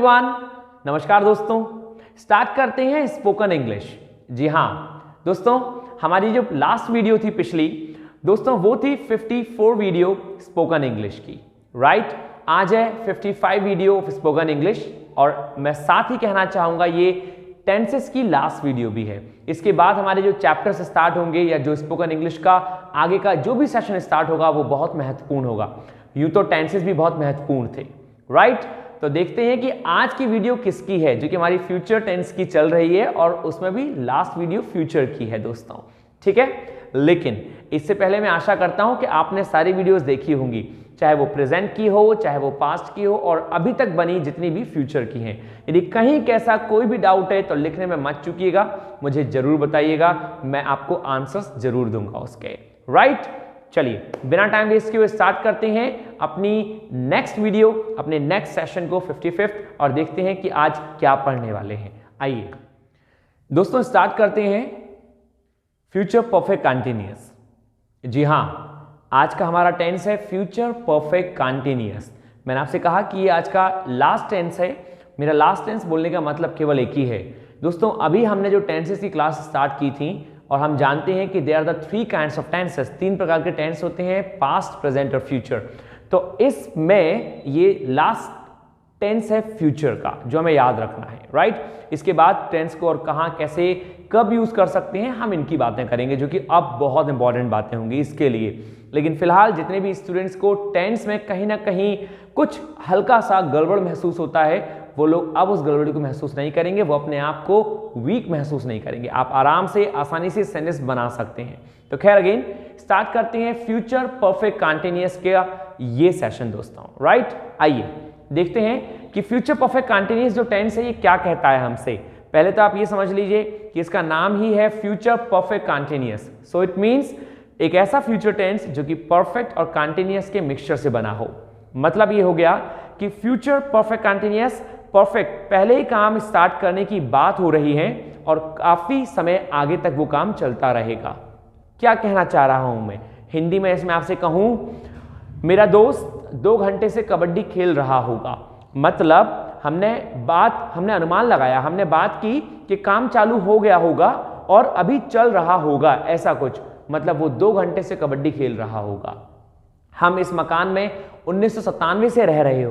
Everyone, नमस्कार दोस्तों। Start करते हैं स्पोकन इंग्लिश। जी हाँ दोस्तों, हमारी जो लास्ट वीडियो थी पिछली दोस्तों वो थी 54 वीडियो स्पोकन इंग्लिश की, राइट। आज है 55 वीडियो ऑफ स्पोकन इंग्लिश और मैं साथ ही कहना चाहूँगा ये टेंसेस की लास्ट वीडियो भी है। इसके बाद हमारे जो चैप्टर्स स्टार्ट होंगे या जो स्पोकन इंग्लिश का आगे का जो भी सेशन स्टार्ट होगा वो बहुत महत्वपूर्ण होगा। यूँ तो टेंसेस भी बहुत महत्वपूर्ण थे, राइट। तो देखते हैं कि आज की वीडियो किसकी है, जो कि हमारी फ्यूचर टेंस की चल रही है और उसमें भी लास्ट वीडियो फ्यूचर की है दोस्तों, ठीक है। लेकिन इससे पहले मैं आशा करता हूं कि आपने सारी वीडियोस देखी होंगी, चाहे वो प्रेजेंट की हो, चाहे वो पास्ट की हो और अभी तक बनी जितनी भी फ्यूचर की हैं। यदि कहीं कैसा कोई भी डाउट है तो लिखने में मत चूकिएगा, मुझे जरूर बताइएगा, मैं आपको आंसर्स जरूर दूंगा उसके, राइट। चलिए बिना टाइम वेस्ट किए स्टार्ट करते हैं अपनी नेक्स्ट वीडियो, अपने नेक्स्ट सेशन को 55 और देखते हैं कि आज क्या पढ़ने वाले हैं। आइए दोस्तों स्टार्ट करते हैं फ्यूचर परफेक्ट कंटीन्यूअस। जी हाँ, आज का हमारा टेंस है फ्यूचर परफेक्ट कंटीन्यूअस। मैंने आपसे कहा कि ये आज का लास्ट टेंस है। मेरा लास्ट टेंस बोलने का मतलब केवल एक ही है दोस्तों। अभी हमने जो टेंसेस की क्लास स्टार्ट की थी और हम जानते हैं कि they are the 3 kinds of tenses, 3 प्रकार के टेंस होते हैं, पास्ट, प्रेजेंट और फ्यूचर। तो इसमें ये लास्ट टेंस है फ्यूचर का, जो हमें याद रखना है, राइट। इसके बाद टेंस को और कहाँ, कैसे, कब यूज कर सकते हैं, हम इनकी बातें करेंगे, जो कि अब बहुत इंपॉर्टेंट बातें होंगी इसके लिए। लेकिन फिलहाल जितने भी स्टूडेंट्स को टेंस में कहीं ना कहीं कुछ हल्का सा गड़बड़ महसूस होता है, वो लोग अब उस गड़बड़ी को महसूस नहीं करेंगे, वो अपने आप को वीक महसूस नहीं करेंगे। आप आराम से आसानी से सेंटेंस बना सकते हैं। तो खैर अगेन स्टार्ट करते हैं फ्यूचर परफेक्ट कंटीन्यूअस का ये सेशन दोस्तों, राइट। आइए देखते हैं कि फ्यूचर परफेक्ट कंटीन्यूअस जो टेंस है ये क्या कहता है हमसे। पहले तो आप ये समझ लीजिए कि इसका नाम ही है future perfect continuous. So it means एक ऐसा फ्यूचर टेंस जो कि परफेक्ट और कंटीन्यूअस के मिक्सचर से बना हो। मतलब ये हो गया कि फ्यूचर परफेक्ट कंटीन्यूअस, परफेक्ट पहले ही काम स्टार्ट करने की बात हो रही है और काफी समय आगे तक वो काम चलता रहेगा। क्या कहना चाह रहा हूं मैं हिंदी में, इसमें आपसे कहूं मेरा दोस्त 2 घंटे से कबड्डी खेल रहा होगा। मतलब हमने अनुमान लगाया, हमने बात की कि काम चालू हो गया होगा और अभी चल रहा होगा, ऐसा कुछ। मतलब वो 2 घंटे से कबड्डी खेल रहा होगा। हम इस मकान में 1997 से रह रहे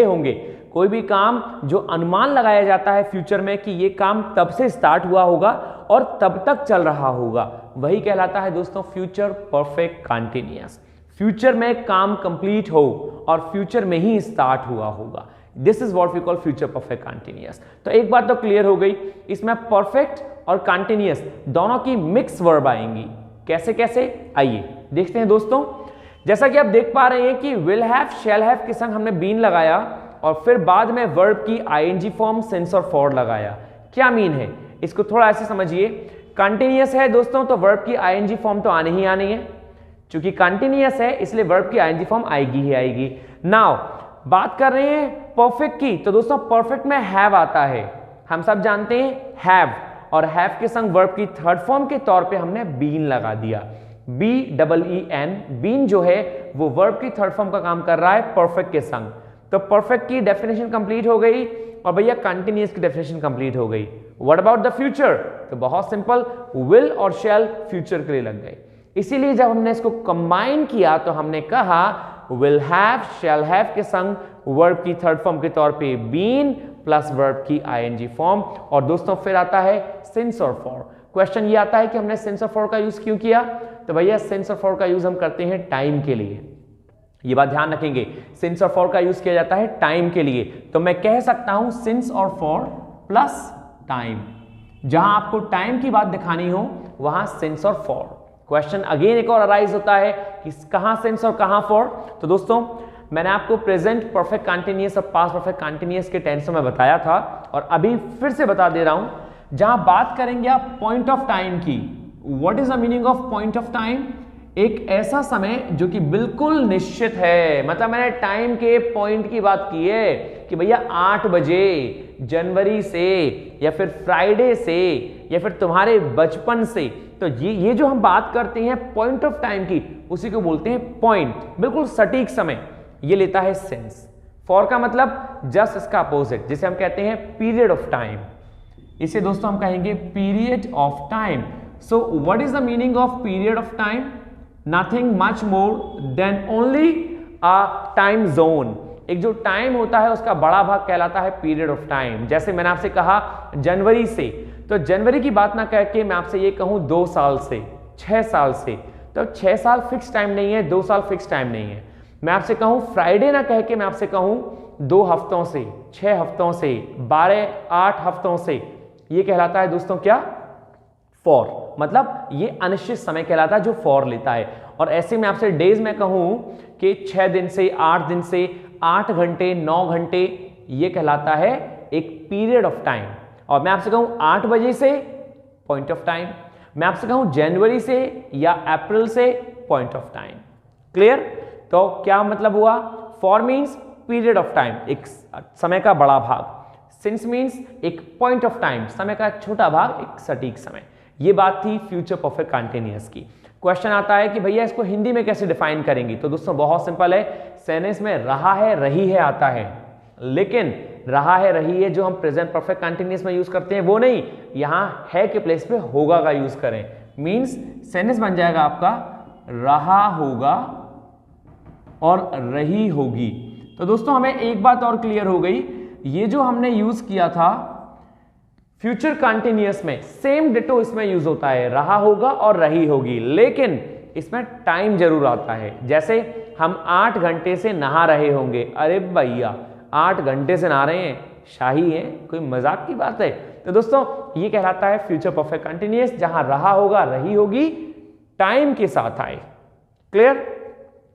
होंगे। कोई भी काम जो अनुमान लगाया जाता है फ्यूचर में कि ये काम तब से स्टार्ट हुआ होगा और तब तक चल रहा होगा, वही कहलाता है दोस्तों फ्यूचर परफेक्ट कंटीन्यूअस। फ्यूचर में काम कंप्लीट हो और फ्यूचर में ही स्टार्ट हुआ होगा। This is what we call future perfect continuous. तो एक बात तो क्लियर हो गई, इसमें परफेक्ट और कंटीन्यूअस दोनों की मिक्स वर्ब आएंगी। कैसे कैसे, आइए देखते हैं दोस्तों। जैसा कि आप देख पा रहे हैं कि विल हैव, शैल हैव के संग हमने बीन लगाया और फिर बाद में वर्ब की आईएनजी फॉर्म, सिंस और फॉर लगाया। क्या मीन है, इसको थोड़ा ऐसे समझिए। कंटीन्यूअस है दोस्तों तो वर्ब की आईएनजी फॉर्म तो आनी ही आनी है। चूंकि कंटीन्यूअस है इसलिए वर्ब की आईएनजी फॉर्म आएगी ही आएगी। नाउ बात कर रहे हैं परफेक्ट की, तो दोस्तों परफेक्ट में हैव आता है। हम सब जानते हैं हैव, और हैव के संग वर्ब की थर्ड फॉर्म के तौर पे हमने बीन लगा दिया। BEEN, बीन जो है वो वर्ब की थर्ड फॉर्म का काम कर रहा है परफेक्ट के संग। तो परफेक्ट की डेफिनेशन कंप्लीट हो गई और भैया कंटीन्यूअस की डेफिनेशन कंप्लीट हो गई। व्हाट अबाउट द फ्यूचर, तो बहुत सिंपल, विल और शैल फ्यूचर के लिए लग गए। इसीलिए जब हमने इसको कंबाइन किया तो हमने कहा विल हैव, शैल हैव के संग वर्ब की थर्ड फॉर्म के तौर पे बीन प्लस वर्ब की आईएनजी फॉर्म, और दोस्तों फिर आता है सिंस और फॉर। क्वेश्चन ये आता है कि हमने सिंस और फॉर का यूज क्यों किया, तो भैया सिंस और फॉर का यूज हम करते हैं टाइम के लिए। ये बात ध्यान रखेंगे, सिंस और फॉर का यूज किया जाता है टाइम के लिए। तो मैं कह सकता हूं सिंस और फॉर प्लस टाइम। जहां आपको टाइम की बात दिखानी हो वहां सिंस और फॉर। क्वेश्चन अगेन एक और अराइज होता है कि कहां सिंस और कहां फॉर। तो दोस्तों मैंने आपको प्रेजेंट परफेक्ट कंटीन्यूअस और पास्ट परफेक्ट कंटीन्यूअस के टेंस में बताया था और अभी फिर से बता दे रहा हूं। जहां बात करेंगे आप पॉइंट ऑफ टाइम की, what is the meaning of point of time, एक ऐसा समय जो कि बिल्कुल निश्चित है। मतलब मैंने टाइम के पॉइंट की बात की है कि भैया 8 बजे जनवरी से या फिर फ्राइडे से या फिर तुम्हारे बचपन से। तो ये जो हम बात करते हैं पॉइंट ऑफ टाइम की, उसी को बोलते हैं पॉइंट, बिल्कुल सटीक समय। ये लेता है सेंस। फॉर का मतलब जस्ट इसका अपोजिट, जिसे हम कहते हैं पीरियड ऑफ टाइम। इसे दोस्तों हम कहेंगे period of time. So what is the meaning of period of time? Nothing much more than only a time zone. एक जो टाइम होता है उसका बड़ा भाग कहलाता है पीरियड ऑफ टाइम। जैसे मैंने आपसे कहा जनवरी से, तो जनवरी की बात ना कह के मैं आपसे ये कहूं 2 साल से, 6 साल से, तो 6 साल फिक्स टाइम नहीं है, 2 साल फिक्स टाइम नहीं है। मैं आपसे कहूं फ्राइडे ना कह के मैं आपसे कहूं 2 हफ्तों से, 6 हफ्तों से, 8 हफ्तों से, ये कहलाता है दोस्तों क्या? फॉर। मतलब ये अनिश्चित समय कहलाता है जो फॉर लेता है। और ऐसे में आपसे डेज में कहूं कि 6 दिन से, 8 दिन से, 8 घंटे, 9 घंटे, ये कहलाता है एक पीरियड ऑफ टाइम। और मैं आपसे कहूं 8 बजे से, पॉइंट ऑफ टाइम। मैं आपसे कहूं जनवरी से या अप्रैल से, पॉइंट ऑफ टाइम। क्लियर? तो क्या मतलब हुआ? For means period of time, एक समय का बड़ा भाग। सिंस मीन्स एक पॉइंट ऑफ टाइम, समय का छोटा भाग, एक सटीक समय। ये बात थी फ्यूचर परफेक्ट कंटीन्यूअस की। क्वेश्चन आता है कि भैया इसको हिंदी में कैसे डिफाइन करेंगे? तो दोस्तों बहुत सिंपल है। सेंटेंस में रहा है, रही है आता है, लेकिन रहा है, रही है जो हम प्रेजेंट परफेक्ट कंटीन्यूअस में यूज करते हैं वो नहीं, यहां है के प्लेस पे होगा का यूज करें। मीन्स सेंटेंस बन जाएगा आपका रहा होगा और रही होगी। तो दोस्तों हमें एक बात और क्लियर हो गई, ये जो हमने यूज किया था फ्यूचर कंटीन्यूअस में, सेम डिटो इसमें यूज होता है, रहा होगा और रही होगी, लेकिन इसमें टाइम जरूर आता है। जैसे हम 8 घंटे से नहा रहे होंगे। अरे भैया 8 घंटे से नहा रहे हैं, शाही है, कोई मजाक की बात है? तो दोस्तों ये कहलाता है फ्यूचर परफेक्ट कंटीन्यूअस, जहां रहा होगा, रही होगी टाइम के साथ आए। क्लियर?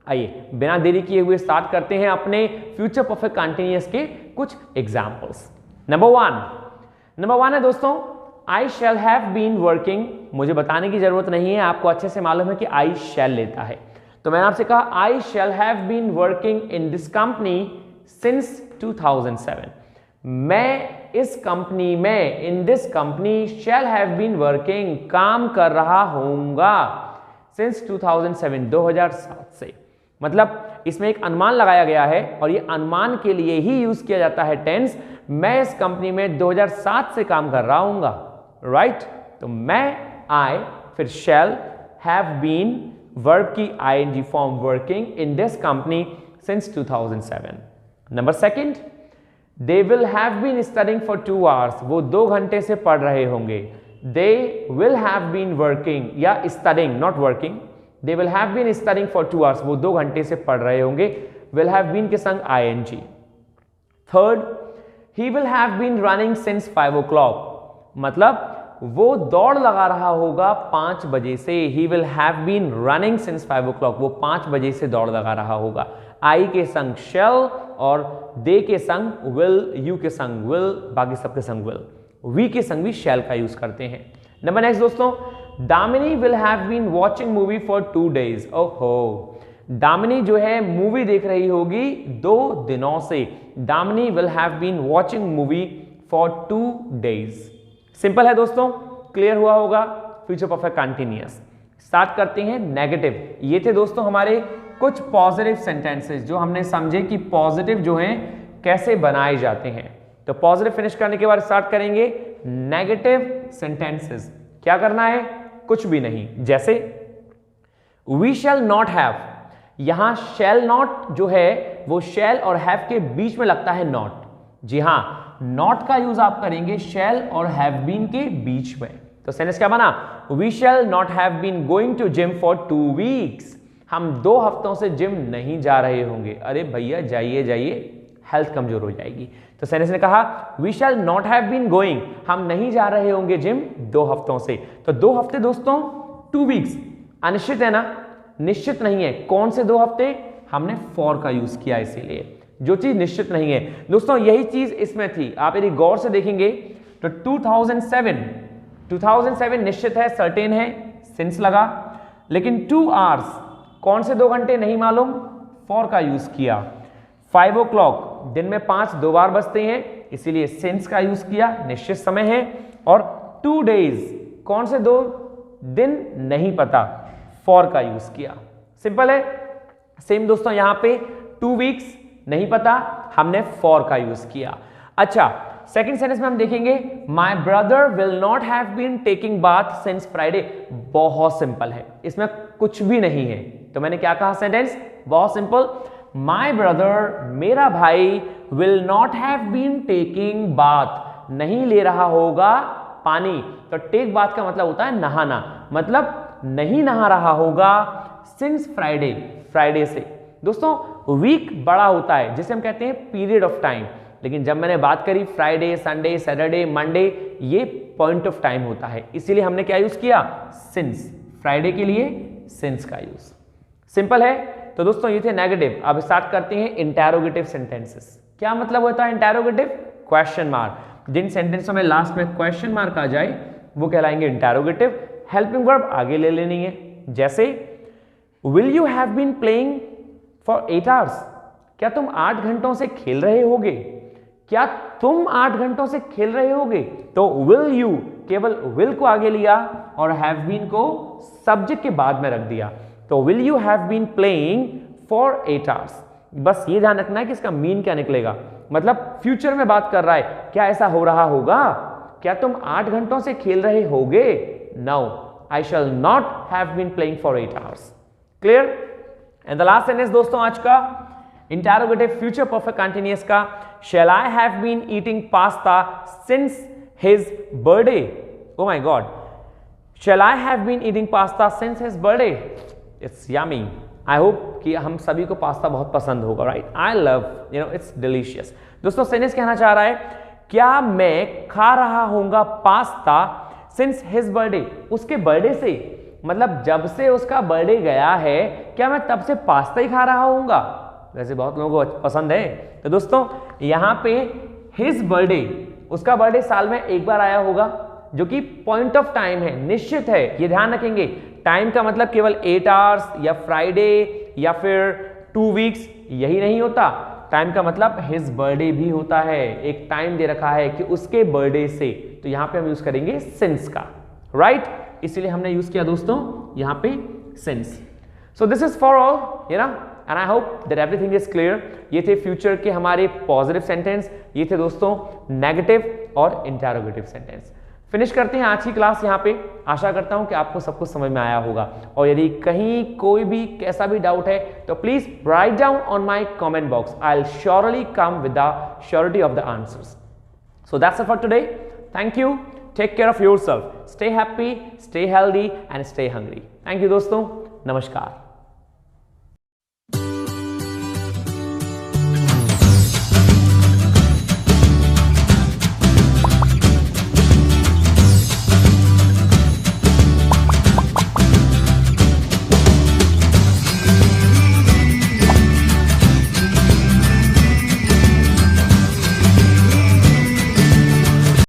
आइए बिना देरी किए हुए स्टार्ट करते हैं अपने फ्यूचर परफेक्ट कंटीन्यूअस के कुछ एग्जांपल्स। नंबर वन है दोस्तों, आई शैल हैव बीन वर्किंग। मुझे बताने की जरूरत नहीं है, आपको अच्छे से मालूम है कि आई शैल लेता है। तो मैंने आपसे कहा I shall have been working in this company since 2007। मैं इस कंपनी में, in this company, shall have been working, काम कर रहा होऊंगा सिंस 2007, 2007 से। मतलब इसमें एक अनुमान लगाया गया है और ये अनुमान के लिए ही यूज किया जाता है टेंस। मैं इस कंपनी में 2007 से काम कर रहा हूंगा, राइट? तो मैं, आई, फिर शैल, हैव बीन, वर्ब की ING form working in this company since 2007। Number second, they will have been studying for 2 hours. वो 2 घंटे से पढ़ रहे होंगे। They will have been working या studying, not working. They will have been studying for 2 hours, वो 2 घंटे से पढ़ रहे होंगे। विल हैव बीन के संग ING. Third, he will have been running since 5 o'clock। मतलब वो दौड़ लगा रहा होगा 5 बजे से। He will have been running since 5 o'clock, वो 5 बजे से दौड़ लगा रहा होगा। आई के संग शैल और दे के संग विल, यू के संग विल, बाकी सबके संग विल, वी के संग भी शैल का यूज करते हैं। नंबर नेक्स्ट दोस्तों, Damini will have been watching movie for 2 days। ओहो, दामिनी जो है मूवी देख रही होगी 2 दिनों से। Damini will have been watching movie for 2 days। Simple है दोस्तों, क्लियर हुआ होगा? Future perfect continuous. स्टार्ट करते हैं नेगेटिव। ये थे दोस्तों हमारे कुछ पॉजिटिव सेंटेंसेस जो हमने समझे कि पॉजिटिव जो हैं कैसे बनाए जाते हैं। तो पॉजिटिव फिनिश करने के बाद स्टार्ट करेंगे नेगेटिव सेंटेंसेस। क्या करना है? कुछ भी नहीं। जैसे वी शैल नॉट हैव, यहां शैल नॉट जो है वो शैल और हैव के बीच में लगता है नॉट। जी हां, नॉट का यूज आप करेंगे शैल और हैव बीन के बीच में। तो सेंटेंस क्या बना? We shall not have been going to gym for 2 weeks। हम 2 हफ्तों से जिम नहीं जा रहे होंगे। अरे भैया जाइए जाइए, हेल्थ कमजोर हो जाएगी। तो सेंटेंस ने कहा we shall not have been going, हम नहीं जा रहे होंगे जिम 2 हफ्तों से। तो 2 हफ्ते दोस्तों 2 weeks अनिश्चित है ना, निश्चित नहीं है। कौन से 2 हफ्ते? हमने फॉर का यूज किया इसीलिए, जो चीज निश्चित नहीं है। दोस्तों यही चीज इसमें थी, आप यदि गौर से देखेंगे तो 2007 निश्चित है, सर्टेन है, सिंस लगा। लेकिन 2 hours कौन से 2 घंटे नहीं मालूम, फॉर का यूज किया। 5 o'clock दिन में 5 2 बार बजते हैं, इसीलिए सिंस का यूज किया, निश्चित समय है। और 2 days कौन से 2 दिन नहीं पता, फॉर का यूज किया। सिंपल है। सेम दोस्तों यहां पे 2 weeks नहीं पता, हमने फॉर का यूज किया। अच्छा, सेकंड सेंटेंस में हम देखेंगे my brother will not have been taking bath since Friday. बहुत सिंपल है, इसमें कुछ भी नहीं है। तो मैंने क्या कहा सेंटेंस, बहुत सिंपल, माय ब्रदर, मेरा भाई, will not have been taking bath, नहीं ले रहा होगा पानी। तो टेक बाथ का मतलब होता है नहाना, मतलब नहीं नहा रहा होगा सिंस फ्राइडे, फ्राइडे से। दोस्तों वीक बड़ा होता है जिसे हम कहते हैं पीरियड ऑफ टाइम, लेकिन जब मैंने बात करी फ्राइडे, संडे, सैटरडे, मंडे, ये पॉइंट ऑफ टाइम होता है, इसीलिए हमने क्या यूज किया, सिंस। फ्राइडे के लिए सिंस का यूज। सिंपल है। तो दोस्तों ये थे नेगेटिव। अब स्टार्ट करते हैं इंटेरोगेटिव सेंटेंसेस। क्या मतलब होता है इंटेरोगेटिव, क्वेश्चन मार्क। जिन सेंटेंसों में लास्ट में क्वेश्चन मार्क आ जाए वो कहलाएंगे इंटेरोगेटिव। हेल्पिंग वर्ब आगे ले लेनी है, जैसे will you have been playing for 8 hours, क्या तुम 8 घंटों से खेल रहे होगे, क्या तुम 8 घंटों से खेल रहे होगे। तो विल यू, केवल विल को आगे लिया और हैव बीन को सब्जेक्ट के बाद में रख दिया। तो will you have been playing for 8 hours. बस ये ध्यान रखना है कि इसका मीन क्या निकलेगा, मतलब फ्यूचर में बात कर रहा है, क्या ऐसा हो रहा होगा, क्या तुम 8 घंटों से खेल रहे होगे। No, I shall not have been playing for 8 hours. Clear. And the last sentence दोस्तों आज का इंटेरोगेटिव फ्यूचर परफेक्ट कंटिन्यूअस का, shall I have been eating pasta since his birthday. Oh my God, shall I have been eating pasta since his birthday. It's yummy. I hope कि हम सभी को pasta बहुत पसंद होगा, right. I love, it's delicious. दोस्तों sentence कहना चाह रहा है, क्या मैं खा रहा होऊंगा पास्ता सिंस हिज बर्थडे, उसके बर्थडे से, मतलब जब से उसका बर्थडे गया है क्या मैं तब से पास्ता ही खा रहा होऊंगा। वैसे बहुत लोगों को पसंद है। तो दोस्तों यहाँ पे हिज बर्थडे, उसका बर्थडे साल में एक बार आया होगा, जो कि पॉइंट ऑफ टाइम है, निश्चित है, ये ध्यान रखेंगे। टाइम का मतलब केवल 8 आवर्स या फ्राइडे या फिर 2 वीक्स, यही नहीं होता। टाइम का मतलब हिज बर्थडे भी होता है, एक टाइम दे रखा है कि उसके बर्थडे से। तो यहां पे हम यूज करेंगे सिंस का, राइट। इसीलिए हमने यूज किया दोस्तों यहां पे since. So this is for all, and I hope that everything is clear. ये थे फ्यूचर के हमारे पॉजिटिव सेंटेंस, ये थे दोस्तों नेगेटिव और इंटेरोगेटिव सेंटेंस। फिनिश करते हैं आज की क्लास यहाँ पे। आशा करता हूँ कि आपको सब कुछ समझ में आया होगा, और यदि कहीं कोई भी कैसा भी डाउट है तो please write down on my comment box. I will surely come with the surety of the answers. So that's it for today. Thank you, take care of yourself, stay happy, stay healthy and stay hungry. Thank you दोस्तों, नमस्कार।